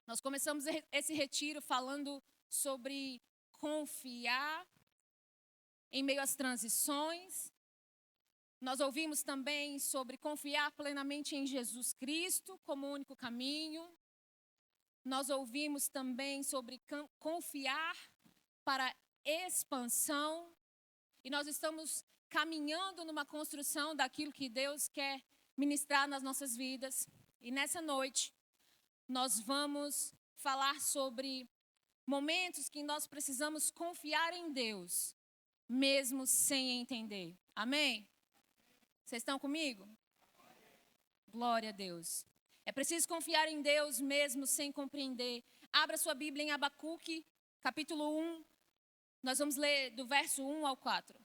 Nós começamos esse retiro falando sobre confiar em meio às transições. Nós ouvimos também sobre confiar plenamente em Jesus Cristo como o único caminho. Nós ouvimos também sobre confiar para expansão. E nós estamos caminhando numa construção daquilo que Deus quer ministrar nas nossas vidas. E nessa noite, nós vamos falar sobre momentos que nós precisamos confiar em Deus, mesmo sem entender. Amém? Vocês estão comigo? Glória a Deus. É preciso confiar em Deus mesmo sem compreender. Abra sua Bíblia em Abacuque, capítulo 1. Nós vamos ler do verso 1 ao 4.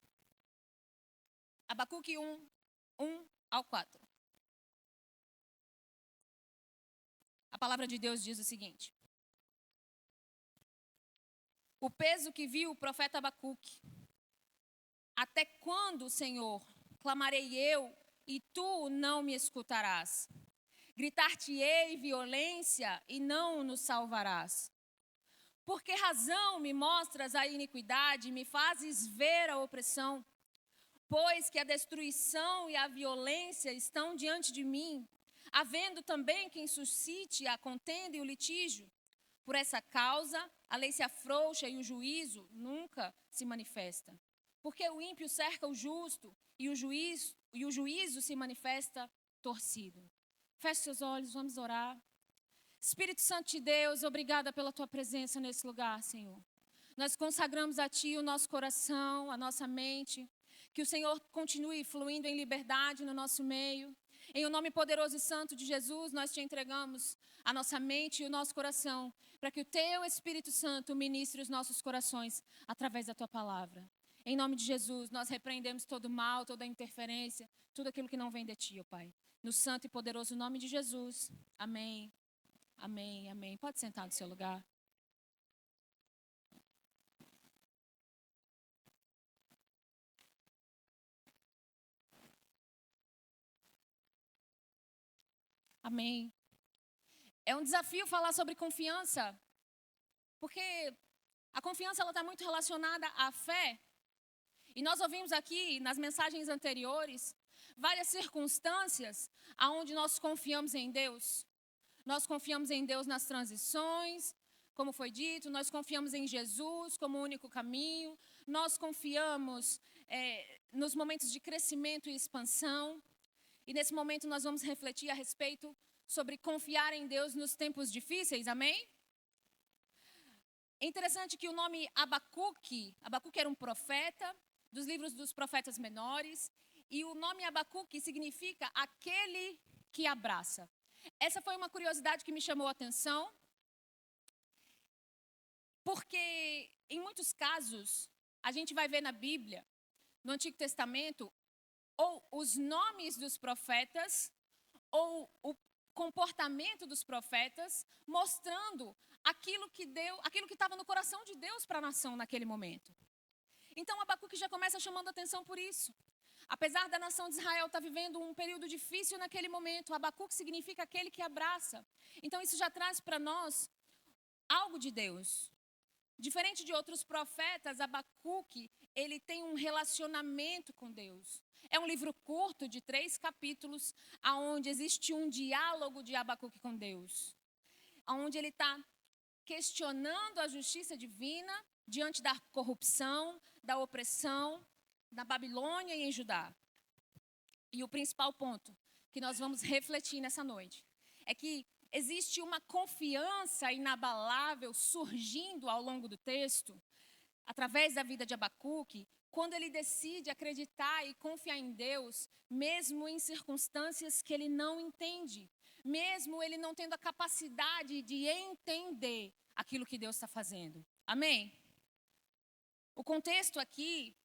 Abacuque 1, 1 ao 4. A palavra de Deus diz o seguinte: o peso que viu o profeta Abacuque. Até quando, Senhor, clamarei eu e tu não me escutarás? Gritar-te-ei violência e não nos salvarás. Por que razão me mostras a iniquidade e me fazes ver a opressão? Pois que a destruição e a violência estão diante de mim, havendo também quem suscite a contenda e o litígio. Por essa causa, a lei se afrouxa e o juízo nunca se manifesta. Porque o ímpio cerca o justo e o juízo se manifesta torcido. Feche seus olhos, vamos orar. Espírito Santo de Deus, obrigada pela tua presença nesse lugar, Senhor. Nós consagramos a ti o nosso coração, a nossa mente. Que o Senhor continue fluindo em liberdade no nosso meio. Em o nome poderoso e santo de Jesus, nós te entregamos a nossa mente e o nosso coração, para que o teu Espírito Santo ministre os nossos corações através da tua palavra. Em nome de Jesus, nós repreendemos todo mal, toda interferência, tudo aquilo que não vem de ti, ó Pai. No santo e poderoso nome de Jesus. Amém. Amém, amém. Pode sentar no seu lugar. Amém. É um desafio falar sobre confiança, porque a confiança está muito relacionada à fé. E nós ouvimos aqui, nas mensagens anteriores, várias circunstâncias onde nós confiamos em Deus. Nós confiamos em Deus nas transições, como foi dito, nós confiamos em Jesus como o único caminho, nós confiamos nos momentos de crescimento e expansão. E nesse momento nós vamos refletir a respeito sobre confiar em Deus nos tempos difíceis, amém? É interessante que o nome Abacuque era um profeta, dos livros dos profetas menores, e o nome Abacuque significa aquele que abraça. Essa foi uma curiosidade que me chamou a atenção, porque em muitos casos a gente vai ver na Bíblia, no Antigo Testamento, ou os nomes dos profetas, ou o comportamento dos profetas, mostrando aquilo que estava no coração de Deus para a nação naquele momento. Então Abacuque já começa chamando a atenção por isso. Apesar da nação de Israel estar vivendo um período difícil naquele momento, Abacuque significa aquele que abraça. Então isso já traz para nós algo de Deus. Diferente de outros profetas, Abacuque, ele tem um relacionamento com Deus. É um livro curto de 3 capítulos, onde existe um diálogo de Abacuque com Deus. Onde ele está questionando a justiça divina diante da corrupção, da opressão, na Babilônia e em Judá. E o principal ponto que nós vamos refletir nessa noite é que existe uma confiança inabalável surgindo ao longo do texto, através da vida de Abacuque, quando ele decide acreditar e confiar em Deus, mesmo em circunstâncias que ele não entende, mesmo ele não tendo a capacidade de entender aquilo que Deus está fazendo. Amém? O contexto aqui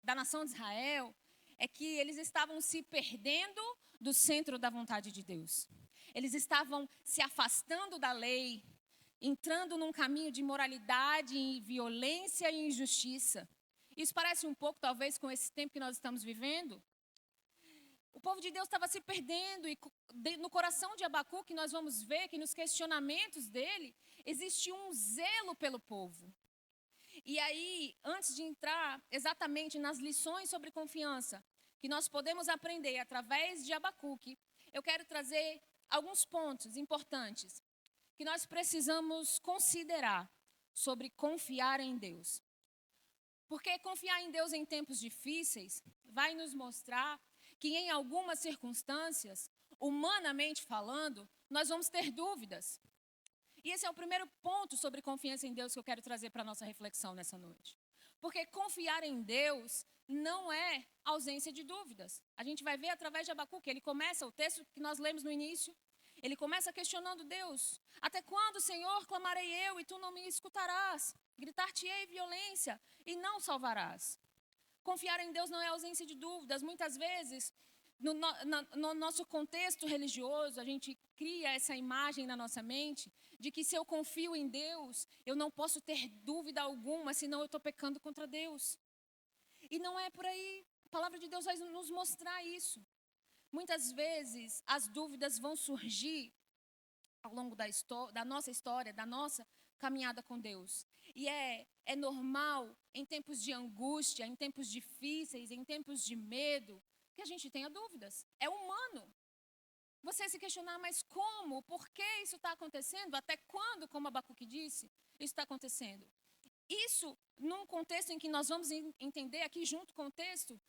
da nação de Israel é que eles estavam se perdendo do centro da vontade de Deus. Eles estavam se afastando da lei, entrando num caminho de imoralidade, violência e injustiça. Isso parece um pouco, talvez, com esse tempo que nós estamos vivendo. O povo de Deus estava se perdendo e no coração de Abacuque nós vamos ver que nos questionamentos dele existe um zelo pelo povo. E aí, antes de entrar exatamente nas lições sobre confiança que nós podemos aprender através de Abacuque, eu quero trazer alguns pontos importantes que nós precisamos considerar sobre confiar em Deus. Porque confiar em Deus em tempos difíceis vai nos mostrar que em algumas circunstâncias, humanamente falando, nós vamos ter dúvidas. E esse é o primeiro ponto sobre confiança em Deus que eu quero trazer para a nossa reflexão nessa noite. Porque confiar em Deus não é ausência de dúvidas. A gente vai ver através de Abacuque, ele começa, o texto que nós lemos no início, ele começa questionando Deus. Até quando, Senhor, clamarei eu e tu não me escutarás? Gritar-te-ei violência e não salvarás. Confiar em Deus não é ausência de dúvidas. Muitas vezes, no nosso contexto religioso, a gente cria essa imagem na nossa mente de que se eu confio em Deus, eu não posso ter dúvida alguma, senão eu estou pecando contra Deus. E não é por aí. A palavra de Deus vai nos mostrar isso. Muitas vezes, as dúvidas vão surgir ao longo da nossa história, da nossa caminhada com Deus. E é normal, em tempos de angústia, em tempos difíceis, em tempos de medo, que a gente tenha dúvidas. É humano. Você se questionar, mas como? Por que isso está acontecendo? Até quando, como Abacuque disse, isso está acontecendo? Isso, num contexto em que nós vamos entender aqui junto com o texto,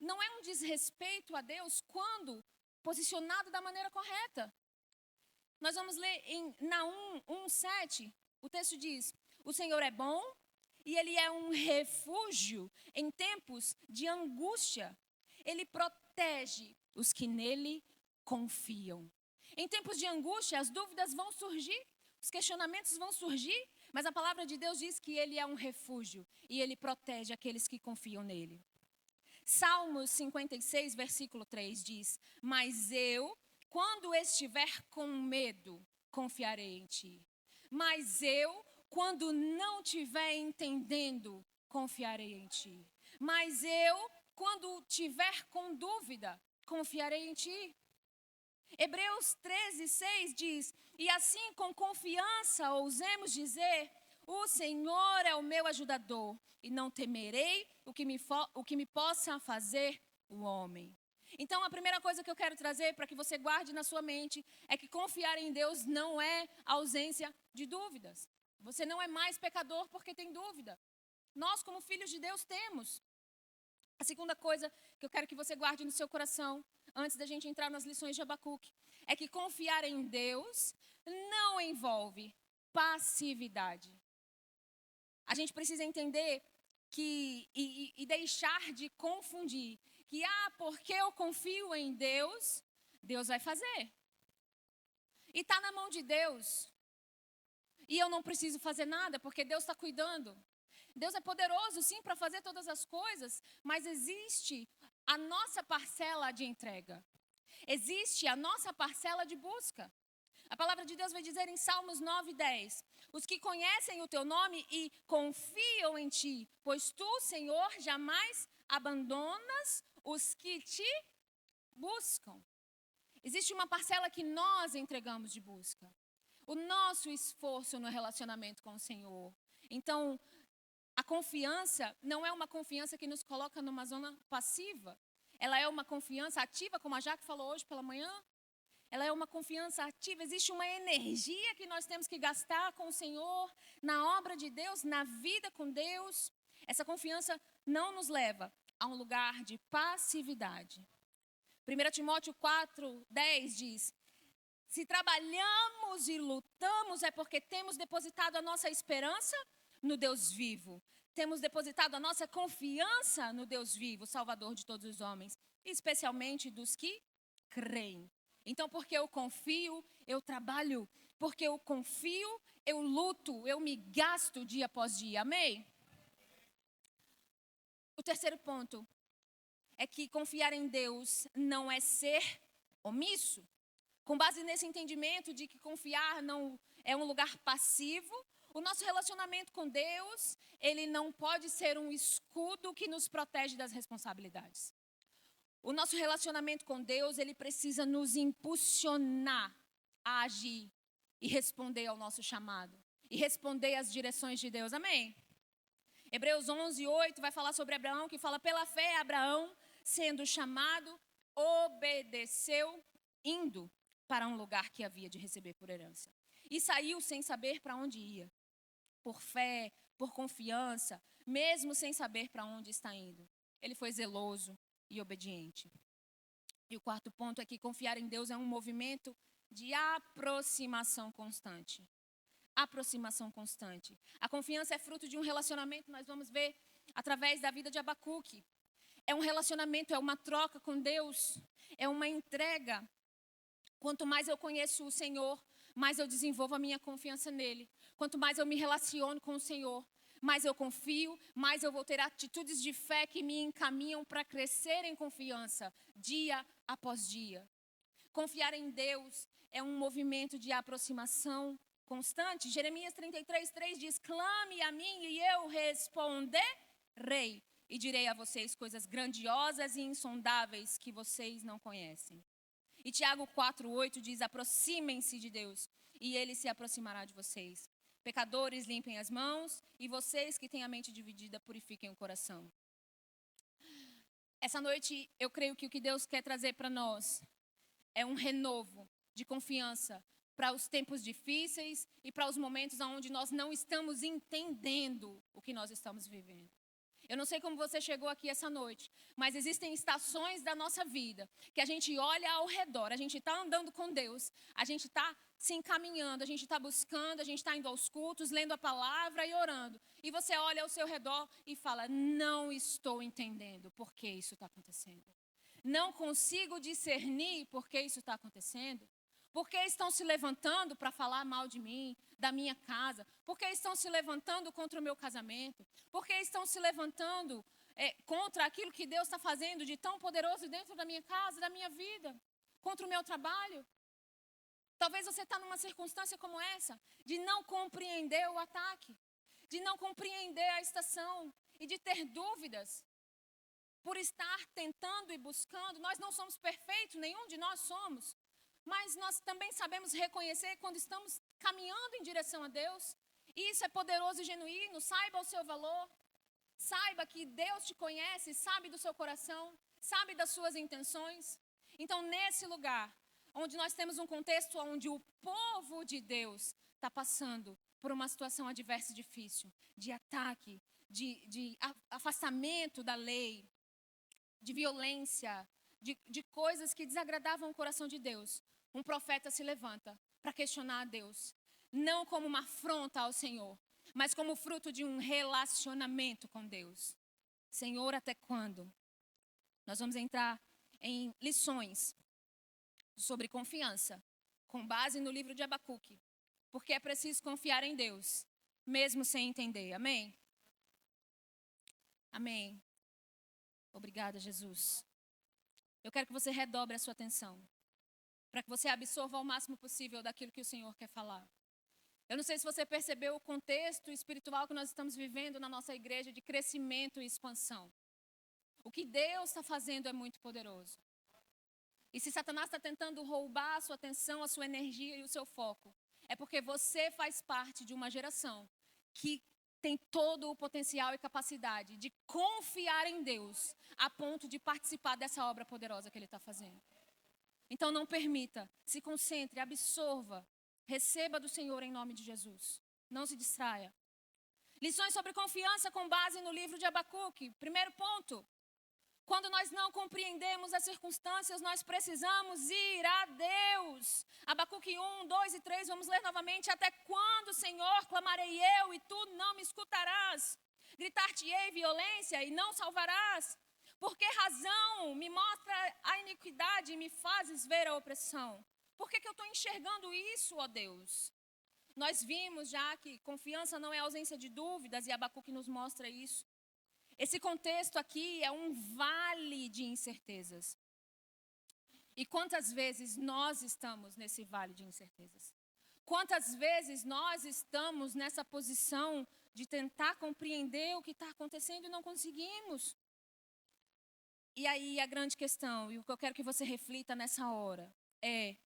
não é um desrespeito a Deus quando posicionado da maneira correta. Nós vamos ler em Naum 1:7, o texto diz: o Senhor é bom e Ele é um refúgio em tempos de angústia. Ele protege os que nele confiam. Em tempos de angústia, as dúvidas vão surgir, os questionamentos vão surgir, mas a palavra de Deus diz que Ele é um refúgio e Ele protege aqueles que confiam nele. Salmos 56, versículo 3 diz: mas eu, quando estiver com medo, confiarei em ti. Mas eu, quando não estiver entendendo, confiarei em ti. Mas eu, quando tiver com dúvida, confiarei em ti. Hebreus 13:6 diz: e assim com confiança ousemos dizer: o Senhor é o meu ajudador, e não temerei o que me possa fazer o homem. Então, a primeira coisa que eu quero trazer para que você guarde na sua mente é que confiar em Deus não é ausência de dúvidas. Você não é mais pecador porque tem dúvida. Nós, como filhos de Deus, temos. A segunda coisa que eu quero que você guarde no seu coração, antes da gente entrar nas lições de Abacuque, é que confiar em Deus não envolve passividade. A gente precisa entender e deixar de confundir que, porque eu confio em Deus, Deus vai fazer. E está na mão de Deus. E eu não preciso fazer nada, porque Deus está cuidando. Deus é poderoso, sim, para fazer todas as coisas, mas existe a nossa parcela de entrega. Existe a nossa parcela de busca. A palavra de Deus vai dizer em Salmos 9:10: os que conhecem o teu nome e confiam em ti, pois tu, Senhor, jamais abandonas os que te buscam. Existe uma parcela que nós entregamos de busca. O nosso esforço no relacionamento com o Senhor. Então, a confiança não é uma confiança que nos coloca numa zona passiva. Ela é uma confiança ativa, como a Jaque falou hoje pela manhã. Ela é uma confiança ativa. Existe uma energia que nós temos que gastar com o Senhor, na obra de Deus, na vida com Deus. Essa confiança não nos leva a um lugar de passividade. 1 Timóteo 4:10 diz: se trabalhamos e lutamos é porque temos depositado a nossa esperança no Deus vivo. Temos depositado a nossa confiança no Deus vivo, Salvador de todos os homens, especialmente dos que creem. Então, porque eu confio, eu trabalho. Porque eu confio, eu luto, eu me gasto dia após dia. Amém? O terceiro ponto é que confiar em Deus não é ser omisso. Com base nesse entendimento de que confiar não é um lugar passivo, o nosso relacionamento com Deus, ele não pode ser um escudo que nos protege das responsabilidades. O nosso relacionamento com Deus, ele precisa nos impulsionar a agir e responder ao nosso chamado. E responder às direções de Deus. Amém? Hebreus 11:8 vai falar sobre Abraão, que fala: pela fé, Abraão, sendo chamado, obedeceu, indo para um lugar que havia de receber por herança. E saiu sem saber para onde ia. Por fé, por confiança, mesmo sem saber para onde está indo. Ele foi zeloso e obediente. E o quarto ponto é que confiar em Deus é um movimento de aproximação constante. Aproximação constante. A confiança é fruto de um relacionamento, nós vamos ver através da vida de Abacuque. É um relacionamento, é uma troca com Deus, é uma entrega. Quanto mais eu conheço o Senhor, mais eu desenvolvo a minha confiança nele. Quanto mais eu me relaciono com o Senhor, mais eu confio, mais eu vou ter atitudes de fé que me encaminham para crescer em confiança, dia após dia. Confiar em Deus é um movimento de aproximação constante. Jeremias 33:3 diz: clame a mim e eu responderei, e direi a vocês coisas grandiosas e insondáveis que vocês não conhecem. E Tiago 4:8 diz: aproximem-se de Deus, e ele se aproximará de vocês. Pecadores, limpem as mãos, e vocês que têm a mente dividida, purifiquem o coração. Essa noite, eu creio que o que Deus quer trazer para nós é um renovo de confiança para os tempos difíceis e para os momentos onde nós não estamos entendendo o que nós estamos vivendo. Eu não sei como você chegou aqui essa noite, mas existem estações da nossa vida que a gente olha ao redor, a gente está andando com Deus, a gente está se encaminhando, a gente está buscando, a gente está indo aos cultos, lendo a palavra e orando. E você olha ao seu redor e fala: não estou entendendo por que isso está acontecendo. Não consigo discernir por que isso está acontecendo. Por que estão se levantando para falar mal de mim, da minha casa? Por que estão se levantando contra o meu casamento? Por que estão se levantando contra aquilo que Deus está fazendo de tão poderoso dentro da minha casa, da minha vida? Contra o meu trabalho? Talvez você está numa circunstância como essa, de não compreender o ataque, de não compreender a estação e de ter dúvidas. Por estar tentando e buscando, nós não somos perfeitos, nenhum de nós somos. Mas nós também sabemos reconhecer quando estamos caminhando em direção a Deus. E isso é poderoso e genuíno. Saiba o seu valor. Saiba que Deus te conhece, sabe do seu coração, sabe das suas intenções. Então, nesse lugar, onde nós temos um contexto onde o povo de Deus está passando por uma situação adversa e difícil, de ataque, de afastamento da lei, de violência, de coisas que desagradavam o coração de Deus, um profeta se levanta para questionar a Deus, não como uma afronta ao Senhor, mas como fruto de um relacionamento com Deus. Senhor, até quando? Nós vamos entrar em lições sobre confiança, com base no livro de Abacuque, porque é preciso confiar em Deus, mesmo sem entender. Amém? Amém. Obrigada, Jesus. Eu quero que você redobre a sua atenção, para que você absorva ao máximo possível daquilo que o Senhor quer falar. Eu não sei se você percebeu o contexto espiritual que nós estamos vivendo na nossa igreja de crescimento e expansão. O que Deus está fazendo é muito poderoso. E se Satanás está tentando roubar a sua atenção, a sua energia e o seu foco, é porque você faz parte de uma geração que tem todo o potencial e capacidade de confiar em Deus a ponto de participar dessa obra poderosa que Ele está fazendo. Então não permita, se concentre, absorva, receba do Senhor em nome de Jesus. Não se distraia. Lições sobre confiança com base no livro de Abacuque. Primeiro ponto. Quando nós não compreendemos as circunstâncias, nós precisamos ir a Deus. Abacuque 1, 2 e 3, vamos ler novamente. Até quando, Senhor, clamarei eu e tu não me escutarás? Gritar-te-ei violência e não salvarás? Por que razão me mostra a iniquidade e me fazes ver a opressão? Por que eu estou enxergando isso, ó Deus? Nós vimos já que confiança não é ausência de dúvidas e Abacuque nos mostra isso. Esse contexto aqui é um vale de incertezas. E quantas vezes nós estamos nesse vale de incertezas? Quantas vezes nós estamos nessa posição de tentar compreender o que está acontecendo e não conseguimos? E aí a grande questão, e o que eu quero que você reflita nessa hora, é: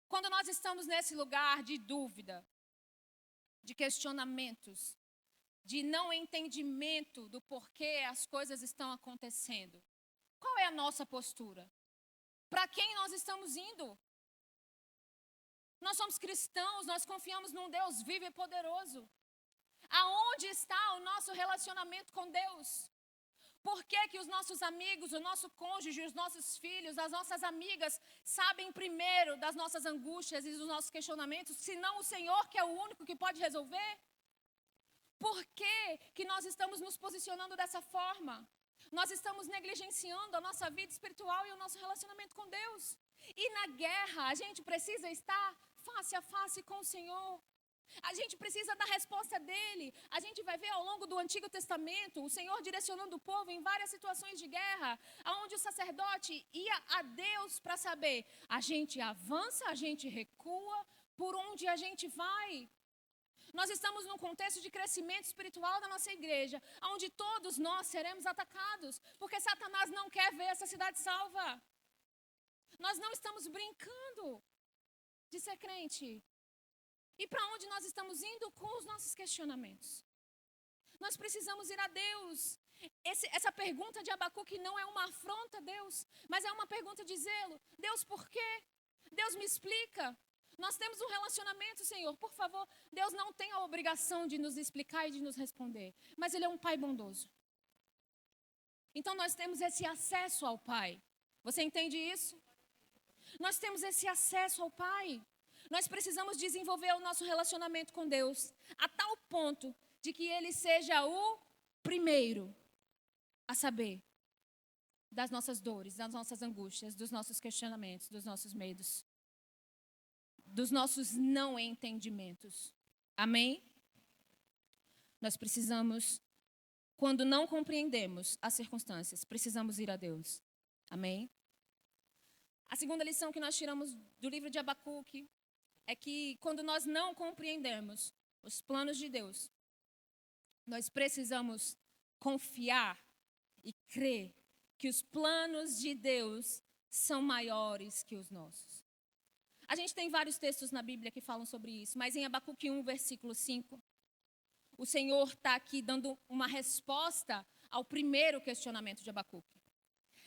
quando nós estamos nesse lugar de dúvida, de questionamentos, de não entendimento do porquê as coisas estão acontecendo, qual é a nossa postura? Para quem nós estamos indo? Nós somos cristãos, nós confiamos num Deus vivo e poderoso. Aonde está o nosso relacionamento com Deus? Por que que os nossos amigos, o nosso cônjuge, os nossos filhos, as nossas amigas sabem primeiro das nossas angústias e dos nossos questionamentos, se não o Senhor, que é o único que pode resolver? Por que que nós estamos nos posicionando dessa forma? Nós estamos negligenciando a nossa vida espiritual e o nosso relacionamento com Deus. E na guerra, a gente precisa estar face a face com o Senhor. A gente precisa da resposta dele. A gente vai ver ao longo do Antigo Testamento o Senhor direcionando o povo em várias situações de guerra, onde o sacerdote ia a Deus para saber: a gente avança, a gente recua, por onde a gente vai? Nós estamos num contexto de crescimento espiritual da nossa igreja, onde todos nós seremos atacados, porque Satanás não quer ver essa cidade salva. Nós não estamos brincando de ser crente. E para onde nós estamos indo com os nossos questionamentos? Nós precisamos ir a Deus. Essa pergunta de Abacuque não é uma afronta a Deus, mas é uma pergunta de zelo. Deus, por quê? Deus, me explica. Nós temos um relacionamento, Senhor, por favor. Deus não tem a obrigação de nos explicar e de nos responder, mas Ele é um Pai bondoso. Então nós temos esse acesso ao Pai. Você entende isso? Nós temos esse acesso ao Pai. Nós precisamos desenvolver o nosso relacionamento com Deus a tal ponto de que Ele seja o primeiro a saber das nossas dores, das nossas angústias, dos nossos questionamentos, dos nossos medos, dos nossos não entendimentos. Amém? Nós precisamos, quando não compreendemos as circunstâncias, precisamos ir a Deus. Amém? A segunda lição que nós tiramos do livro de Abacuque é que quando nós não compreendemos os planos de Deus, nós precisamos confiar e crer que os planos de Deus são maiores que os nossos. A gente tem vários textos na Bíblia que falam sobre isso, mas em Abacuque 1, versículo 5, o Senhor está aqui dando uma resposta ao primeiro questionamento de Abacuque.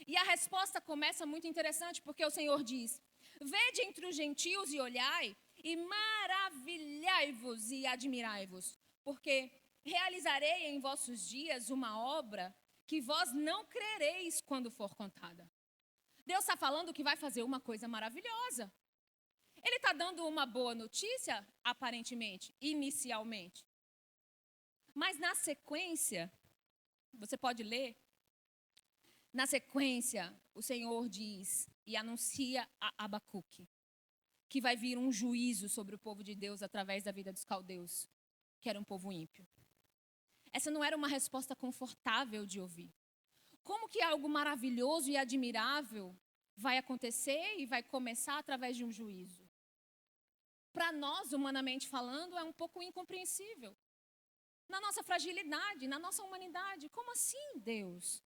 E a resposta começa muito interessante, porque o Senhor diz: vede entre os gentios e olhai, e maravilhai-vos e admirai-vos, porque realizarei em vossos dias uma obra que vós não crereis quando for contada. Deus está falando que vai fazer uma coisa maravilhosa. Ele está dando uma boa notícia, aparentemente, inicialmente. Mas na sequência, você pode ler, na sequência, o Senhor diz e anuncia a Abacuque que vai vir um juízo sobre o povo de Deus através da vida dos caldeus, que era um povo ímpio. Essa não era uma resposta confortável de ouvir. Como que algo maravilhoso e admirável vai acontecer e vai começar através de um juízo? Para nós, humanamente falando, é um pouco incompreensível. Na nossa fragilidade, na nossa humanidade, como assim, Deus?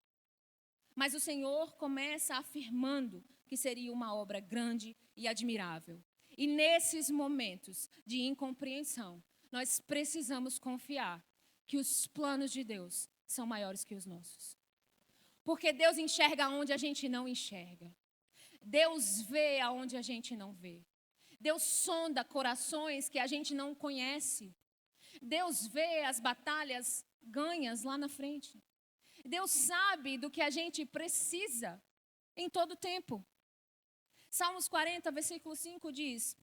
Mas o Senhor começa afirmando que seria uma obra grande e admirável. E nesses momentos de incompreensão, nós precisamos confiar que os planos de Deus são maiores que os nossos. Porque Deus enxerga onde a gente não enxerga. Deus vê aonde a gente não vê. Deus sonda corações que a gente não conhece. Deus vê as batalhas ganhas lá na frente. Deus sabe do que a gente precisa em todo tempo. Salmos 40, versículo 5 diz: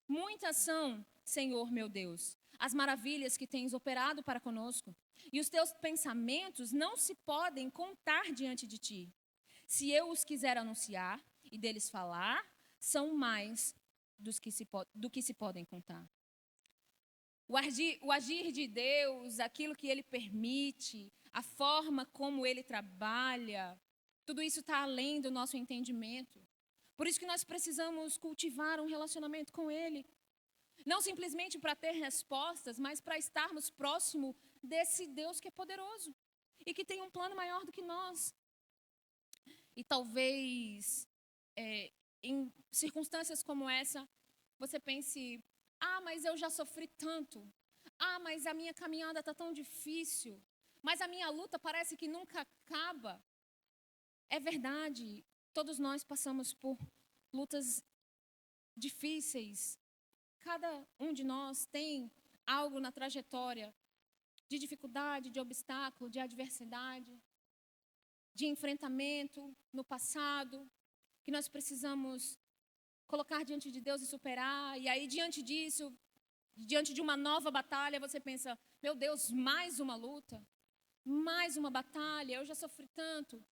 muitas são, Senhor meu Deus, as maravilhas que tens operado para conosco, e os teus pensamentos não se podem contar diante de ti. Se eu os quiser anunciar e deles falar, são mais do que se podem contar. O agir de Deus, aquilo que Ele permite, a forma como Ele trabalha, tudo isso está além do nosso entendimento. Por isso que nós precisamos cultivar um relacionamento com Ele. Não simplesmente para ter respostas, mas para estarmos próximo desse Deus que é poderoso e que tem um plano maior do que nós. E talvez, em circunstâncias como essa, você pense, mas eu já sofri tanto. Mas a minha caminhada está tão difícil. Mas a minha luta parece que nunca acaba. É verdade, todos nós passamos por lutas difíceis. Cada um de nós tem algo na trajetória de dificuldade, de obstáculo, de adversidade, de enfrentamento no passado, que nós precisamos colocar diante de Deus e superar. E aí, diante disso, diante de uma nova batalha, você pensa, meu Deus, mais uma luta, mais uma batalha, eu já sofri tanto.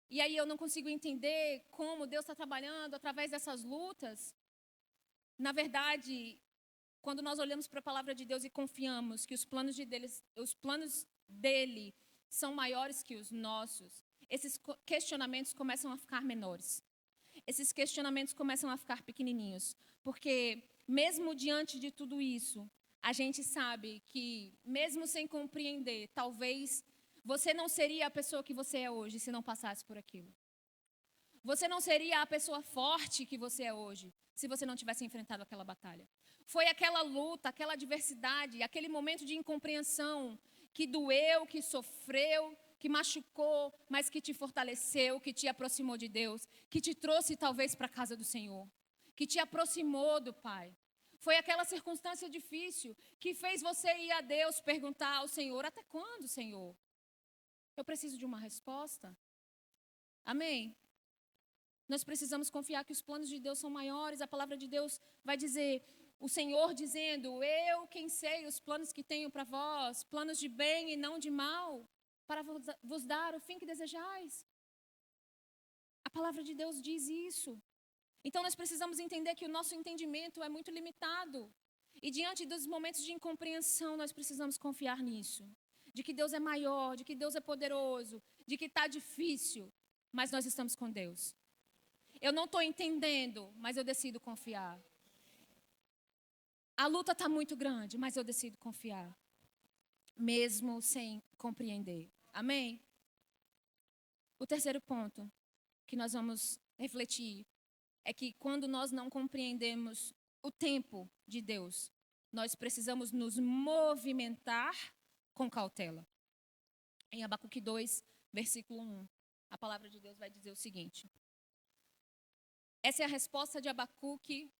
E aí eu não consigo entender como Deus está trabalhando através dessas lutas. Na verdade, quando nós olhamos para a palavra de Deus e confiamos que os planos dele são maiores que os nossos, esses questionamentos começam a ficar menores. Esses questionamentos começam a ficar pequenininhos. Porque mesmo diante de tudo isso, a gente sabe que, mesmo sem compreender, talvez você não seria a pessoa que você é hoje se não passasse por aquilo. Você não seria a pessoa forte que você é hoje se você não tivesse enfrentado aquela batalha. Foi aquela luta, aquela adversidade, aquele momento de incompreensão que doeu, que sofreu, que machucou, mas que te fortaleceu, que te aproximou de Deus, que te trouxe talvez para a casa do Senhor, que te aproximou do Pai. Foi aquela circunstância difícil que fez você ir a Deus perguntar ao Senhor, até quando, Senhor? Eu preciso de uma resposta. Amém? Nós precisamos confiar que os planos de Deus são maiores. A palavra de Deus vai dizer, o Senhor dizendo, eu quem sei os planos que tenho para vós, planos de bem e não de mal, para vos dar o fim que desejais. A palavra de Deus diz isso. Então nós precisamos entender que o nosso entendimento é muito limitado. E diante dos momentos de incompreensão, nós precisamos confiar nisso. De que Deus é maior, de que Deus é poderoso, de que está difícil, mas nós estamos com Deus. Eu não estou entendendo, mas eu decido confiar. A luta está muito grande, mas eu decido confiar. Mesmo sem compreender. Amém? O terceiro ponto que nós vamos refletir é que quando nós não compreendemos o tempo de Deus, nós precisamos nos movimentar com cautela. Em Abacuque 2, versículo 1, a palavra de Deus vai dizer o seguinte. Essa é a resposta de Abacuque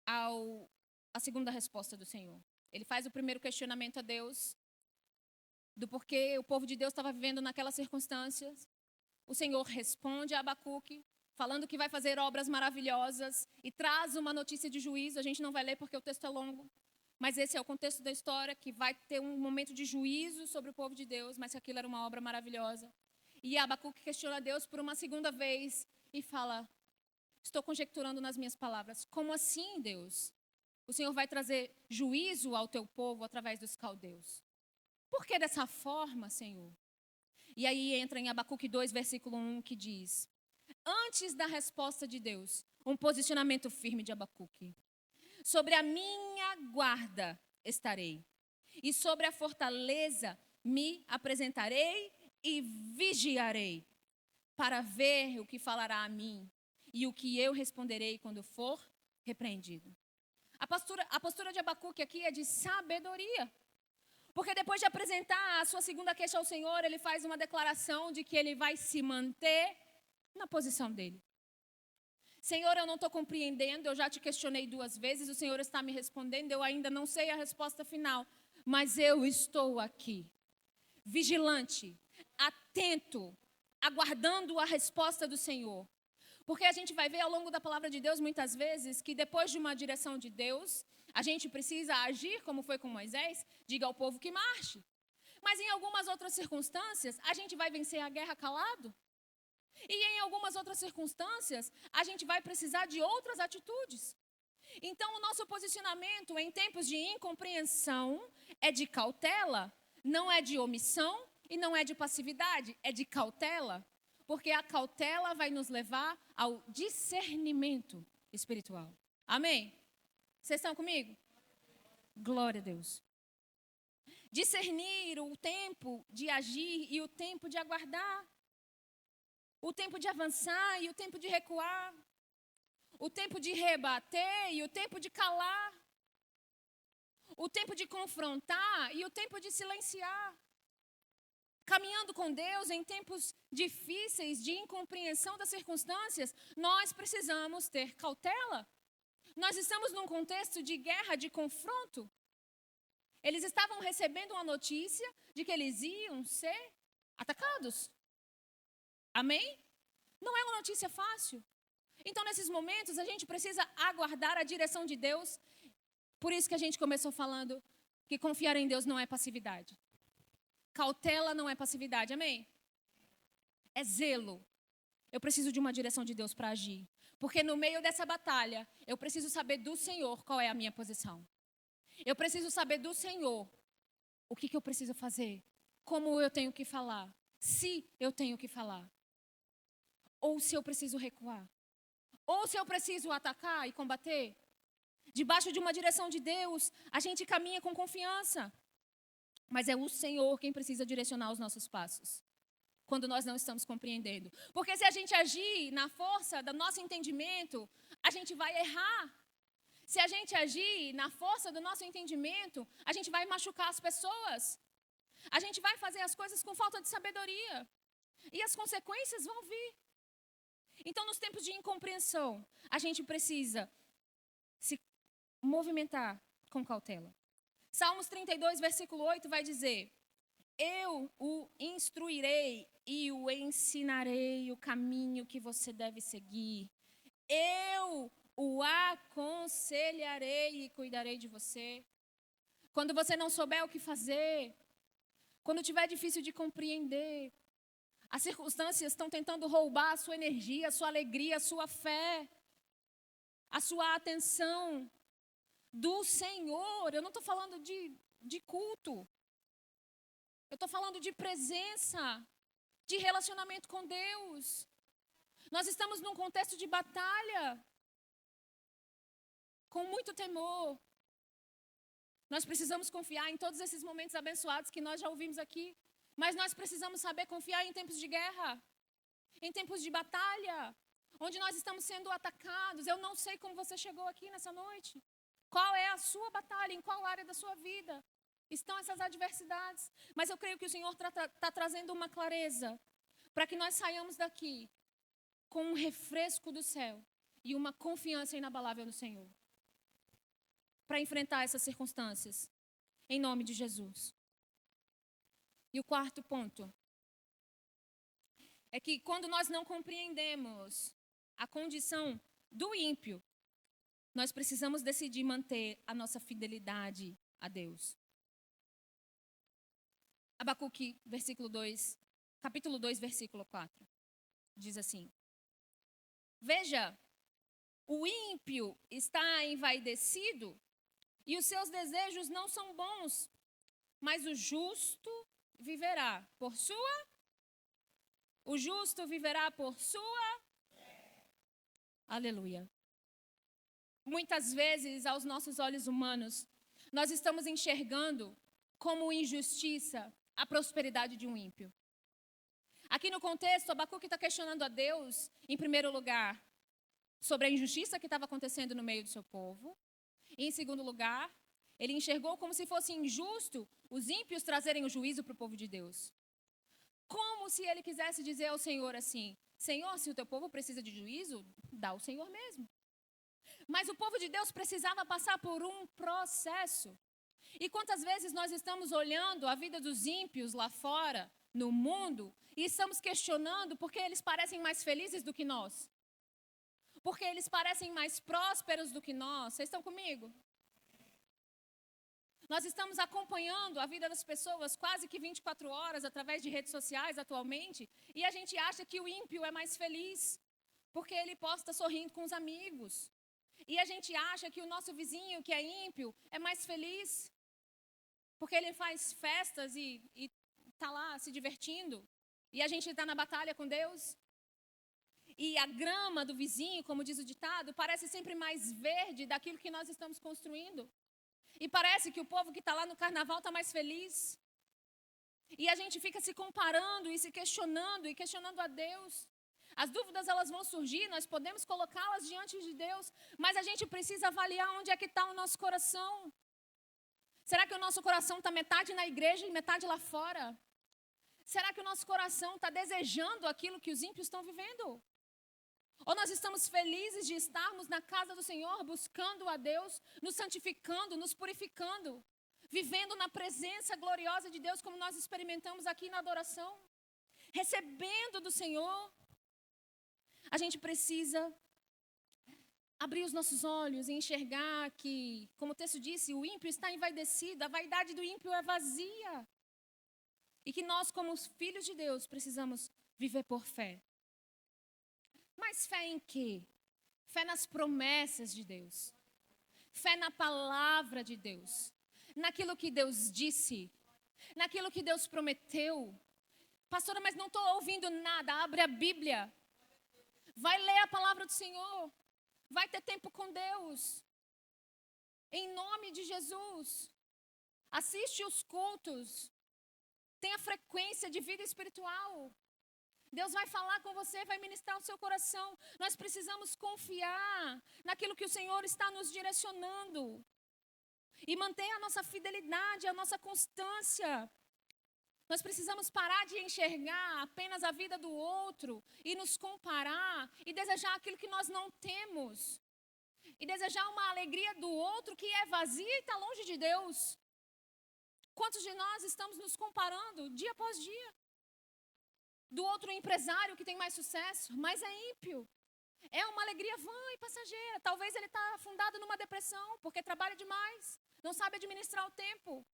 à segunda resposta do Senhor. Ele faz o primeiro questionamento a Deus, do porquê o povo de Deus estava vivendo naquelas circunstâncias. O Senhor responde a Abacuque, falando que vai fazer obras maravilhosas e traz uma notícia de juízo. A gente não vai ler porque o texto é longo, mas esse é o contexto da história, que vai ter um momento de juízo sobre o povo de Deus, mas que aquilo era uma obra maravilhosa. E Abacuque questiona Deus por uma segunda vez e fala, estou conjecturando nas minhas palavras, como assim, Deus? O Senhor vai trazer juízo ao teu povo através dos caldeus. Por que dessa forma, Senhor? E aí entra em Abacuque 2, versículo 1, que diz, antes da resposta de Deus, um posicionamento firme de Abacuque. Sobre a minha guarda estarei, e sobre a fortaleza me apresentarei e vigiarei, para ver o que falará a mim e o que eu responderei quando for repreendido. A postura de Abacuque aqui é de sabedoria. Porque depois de apresentar a sua segunda queixa ao Senhor, ele faz uma declaração de que ele vai se manter na posição dele. Senhor, eu não estou compreendendo, eu já te questionei 2 vezes, o Senhor está me respondendo, eu ainda não sei a resposta final, mas eu estou aqui, vigilante, atento, aguardando a resposta do Senhor. Porque a gente vai ver ao longo da palavra de Deus, muitas vezes, que depois de uma direção de Deus, a gente precisa agir, como foi com Moisés, diga ao povo que marche. Mas em algumas outras circunstâncias, a gente vai vencer a guerra calado. E em algumas outras circunstâncias, a gente vai precisar de outras atitudes. Então, o nosso posicionamento em tempos de incompreensão é de cautela, não é de omissão e não é de passividade, é de cautela. Porque a cautela vai nos levar ao discernimento espiritual. Amém? Vocês estão comigo? Glória a Deus. Discernir o tempo de agir e o tempo de aguardar. o tempo de avançar e o tempo de recuar, o tempo de rebater e o tempo de calar, o tempo de confrontar e o tempo de silenciar. Caminhando com Deus em tempos difíceis de incompreensão das circunstâncias, nós precisamos ter cautela. Nós estamos num contexto de guerra, de confronto. Eles estavam recebendo uma notícia de que eles iam ser atacados. Amém? Não é uma notícia fácil. Então, nesses momentos, a gente precisa aguardar a direção de Deus. Por isso que a gente começou falando que confiar em Deus não é passividade. Cautela não é passividade, amém? É zelo. Eu preciso de uma direção de Deus para agir. Porque no meio dessa batalha, eu preciso saber do Senhor qual é a minha posição. Eu preciso saber do Senhor o que eu preciso fazer, como eu tenho que falar, se eu tenho que falar, ou se eu preciso recuar, ou se eu preciso atacar e combater. Debaixo de uma direção de Deus, a gente caminha com confiança. Mas é o Senhor quem precisa direcionar os nossos passos, quando nós não estamos compreendendo. Porque se a gente agir na força do nosso entendimento, a gente vai errar. Se a gente agir na força do nosso entendimento, a gente vai machucar as pessoas. A gente vai fazer as coisas com falta de sabedoria. E as consequências vão vir. Então, nos tempos de incompreensão, a gente precisa se movimentar com cautela. Salmos 32, versículo 8 vai dizer: eu o instruirei e o ensinarei o caminho que você deve seguir. Eu o aconselharei e cuidarei de você. Quando você não souber o que fazer, quando tiver difícil de compreender, as circunstâncias estão tentando roubar a sua energia, a sua alegria, a sua fé, a sua atenção do Senhor. Eu não estou falando de culto. Eu estou falando de presença, de relacionamento com Deus. Nós estamos num contexto de batalha, com muito temor. Nós precisamos confiar em todos esses momentos abençoados que nós já ouvimos aqui. Mas nós precisamos saber confiar em tempos de guerra, em tempos de batalha, onde nós estamos sendo atacados. Eu não sei como você chegou aqui nessa noite. Qual é a sua batalha? Em qual área da sua vida estão essas adversidades? Mas eu creio que o Senhor está trazendo uma clareza para que nós saiamos daqui com um refresco do céu e uma confiança inabalável no Senhor para enfrentar essas circunstâncias, em nome de Jesus. E o quarto ponto é que quando nós não compreendemos a condição do ímpio, nós precisamos decidir manter a nossa fidelidade a Deus. Abacuque, capítulo 2, versículo 4, diz assim: veja, o ímpio está envaidecido e os seus desejos não são bons, mas o justo viverá por sua? O justo viverá por sua? Aleluia. Muitas vezes, aos nossos olhos humanos, nós estamos enxergando como injustiça a prosperidade de um ímpio. Aqui no contexto, Abacuque está questionando a Deus, em primeiro lugar, sobre a injustiça que estava acontecendo no meio do seu povo. E, em segundo lugar, ele enxergou como se fosse injusto os ímpios trazerem o juízo para o povo de Deus. Como se ele quisesse dizer ao Senhor assim: Senhor, se o teu povo precisa de juízo, dá o Senhor mesmo. Mas o povo de Deus precisava passar por um processo. E quantas vezes nós estamos olhando a vida dos ímpios lá fora, no mundo, e estamos questionando porque eles parecem mais felizes do que nós? Porque eles parecem mais prósperos do que nós? Vocês estão comigo? Nós estamos acompanhando a vida das pessoas quase que 24 horas através de redes sociais atualmente, e a gente acha que o ímpio é mais feliz, porque ele posta sorrindo com os amigos. E a gente acha que o nosso vizinho, que é ímpio, é mais feliz, porque ele faz festas e está lá se divertindo, e a gente está na batalha com Deus. E a grama do vizinho, como diz o ditado, parece sempre mais verde daquilo que nós estamos construindo. E parece que o povo que está lá no carnaval está mais feliz. E a gente fica se comparando e se questionando e questionando a Deus. As dúvidas, elas vão surgir, nós podemos colocá-las diante de Deus, mas a gente precisa avaliar onde é que está o nosso coração. Será que o nosso coração está metade na igreja e metade lá fora? Será que o nosso coração está desejando aquilo que os ímpios estão vivendo? Ou nós estamos felizes de estarmos na casa do Senhor, buscando a Deus, nos santificando, nos purificando, vivendo na presença gloriosa de Deus, como nós experimentamos aqui na adoração, recebendo do Senhor? A gente precisa abrir os nossos olhos e enxergar que, como o texto disse, o ímpio está envaidecido, a vaidade do ímpio é vazia. E que nós, como os filhos de Deus, precisamos viver por fé. Mas fé em quê? Fé nas promessas de Deus. Fé na palavra de Deus. Naquilo que Deus disse. Naquilo que Deus prometeu. Pastora, mas não estou ouvindo nada. Abre a Bíblia. Vai ler a palavra do Senhor. Vai ter tempo com Deus. Em nome de Jesus. Assiste os cultos. Tenha frequência de vida espiritual. Deus vai falar com você, vai ministrar o seu coração. Nós precisamos confiar naquilo que o Senhor está nos direcionando. E manter a nossa fidelidade, a nossa constância. Nós precisamos parar de enxergar apenas a vida do outro e nos comparar e desejar aquilo que nós não temos. E desejar uma alegria do outro que é vazia e está longe de Deus. Quantos de nós estamos nos comparando dia após dia? Do outro empresário que tem mais sucesso, mas é ímpio. É uma alegria vã e passageira. Talvez ele está afundado numa depressão, porque trabalha demais. Não sabe administrar o tempo.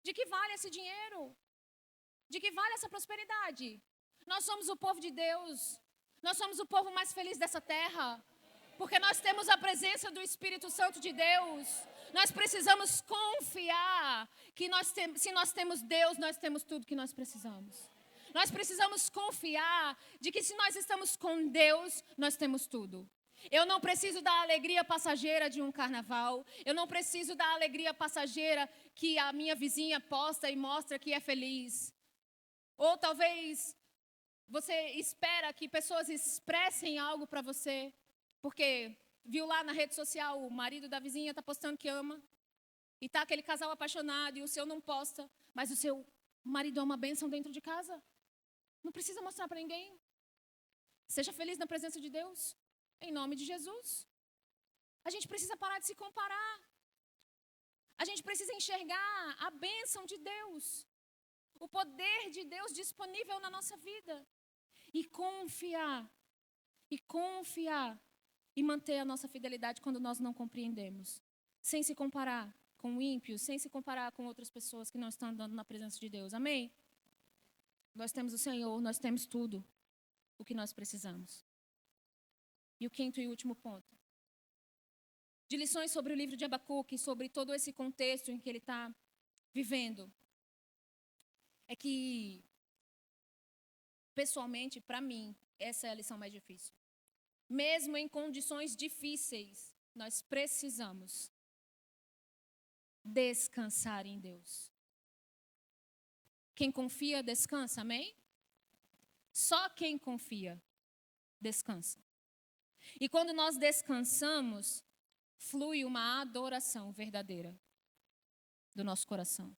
De que vale esse dinheiro? De que vale essa prosperidade? Nós somos o povo de Deus. Nós somos o povo mais feliz dessa terra. Porque nós temos a presença do Espírito Santo de Deus. Nós precisamos confiar que se nós temos Deus, nós temos tudo que nós precisamos. Nós precisamos confiar de que se nós estamos com Deus, nós temos tudo. Eu não preciso da alegria passageira de um carnaval. Eu não preciso da alegria passageira que a minha vizinha posta e mostra que é feliz. Ou talvez você espera que pessoas expressem algo para você, porque viu lá na rede social o marido da vizinha está postando que ama. E está aquele casal apaixonado e o seu não posta. Mas o seu marido é uma bênção dentro de casa. Não precisa mostrar para ninguém. Seja feliz na presença de Deus. Em nome de Jesus. A gente precisa parar de se comparar. A gente precisa enxergar a bênção de Deus. O poder de Deus disponível na nossa vida. E confiar. E confiar. E manter a nossa fidelidade quando nós não compreendemos. Sem se comparar com ímpios. Sem se comparar com outras pessoas que não estão andando na presença de Deus. Amém? Nós temos o Senhor, nós temos tudo o que nós precisamos. E o quinto e último ponto. De lições sobre o livro de Abacuque, sobre todo esse contexto em que ele está vivendo. É que, pessoalmente, para mim, essa é a lição mais difícil. Mesmo em condições difíceis, nós precisamos descansar em Deus. Quem confia, descansa, amém? Só quem confia, descansa. E quando nós descansamos, flui uma adoração verdadeira do nosso coração.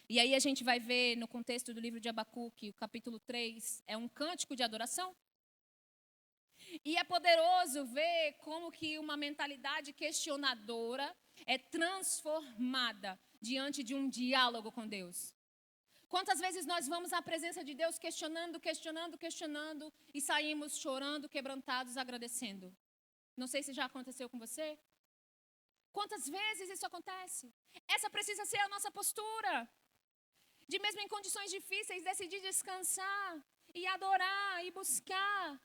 E aí a gente vai ver no contexto do livro de Abacuque, o capítulo 3, é um cântico de adoração. E é poderoso ver como que uma mentalidade questionadora é transformada diante de um diálogo com Deus. Quantas vezes nós vamos à presença de Deus questionando e saímos chorando, quebrantados, agradecendo? Não sei se já aconteceu com você. Quantas vezes isso acontece? Essa precisa ser a nossa postura. De mesmo em condições difíceis, decidir descansar e adorar e buscar.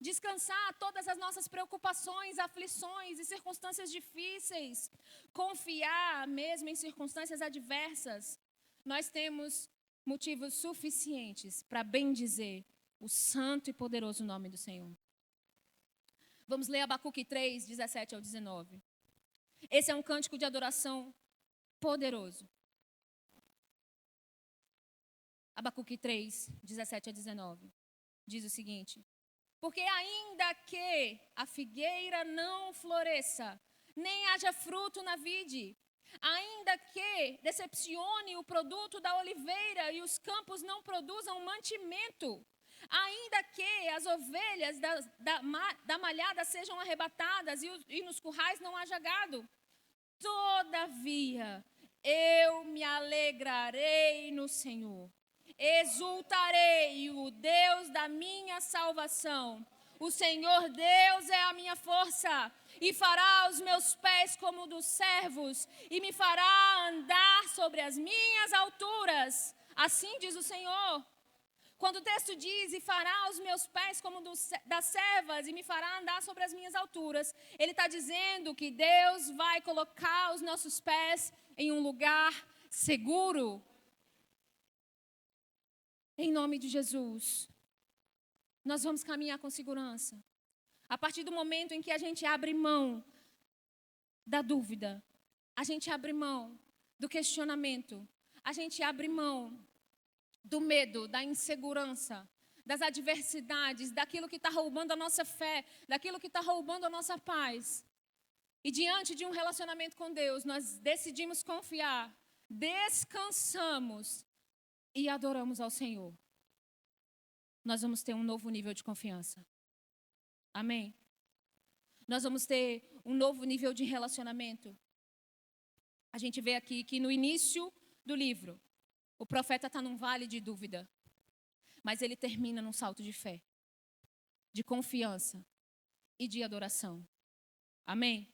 Descansar todas as nossas preocupações, aflições e circunstâncias difíceis. Confiar mesmo em circunstâncias adversas. Nós temos motivos suficientes para bendizer o santo e poderoso nome do Senhor. Vamos ler Abacuque 3, 17 ao 19. Esse é um cântico de adoração poderoso. Abacuque 3, 17 a 19. Diz o seguinte: Porque ainda que a figueira não floresça, nem haja fruto na vide, ainda que decepcione o produto da oliveira e os campos não produzam mantimento, ainda que as ovelhas da malhada sejam arrebatadas e nos currais não haja gado, todavia eu me alegrarei no Senhor. Exultarei o Deus da minha salvação. O Senhor Deus é a minha força e fará os meus pés como dos servos e me fará andar sobre as minhas alturas. Assim diz o Senhor. Quando o texto diz, e fará os meus pés como das servas e me fará andar sobre as minhas alturas, ele está dizendo que Deus vai colocar os nossos pés em um lugar seguro. Em nome de Jesus, nós vamos caminhar com segurança. A partir do momento em que a gente abre mão da dúvida, a gente abre mão do questionamento, a gente abre mão do medo, da insegurança, das adversidades, daquilo que está roubando a nossa fé, daquilo que está roubando a nossa paz. E diante de um relacionamento com Deus, nós decidimos confiar, descansamos e adoramos ao Senhor. Nós vamos ter um novo nível de confiança. Amém? Nós vamos ter um novo nível de relacionamento. A gente vê aqui que no início do livro, o profeta está num vale de dúvida, mas ele termina num salto de fé, de confiança e de adoração. Amém?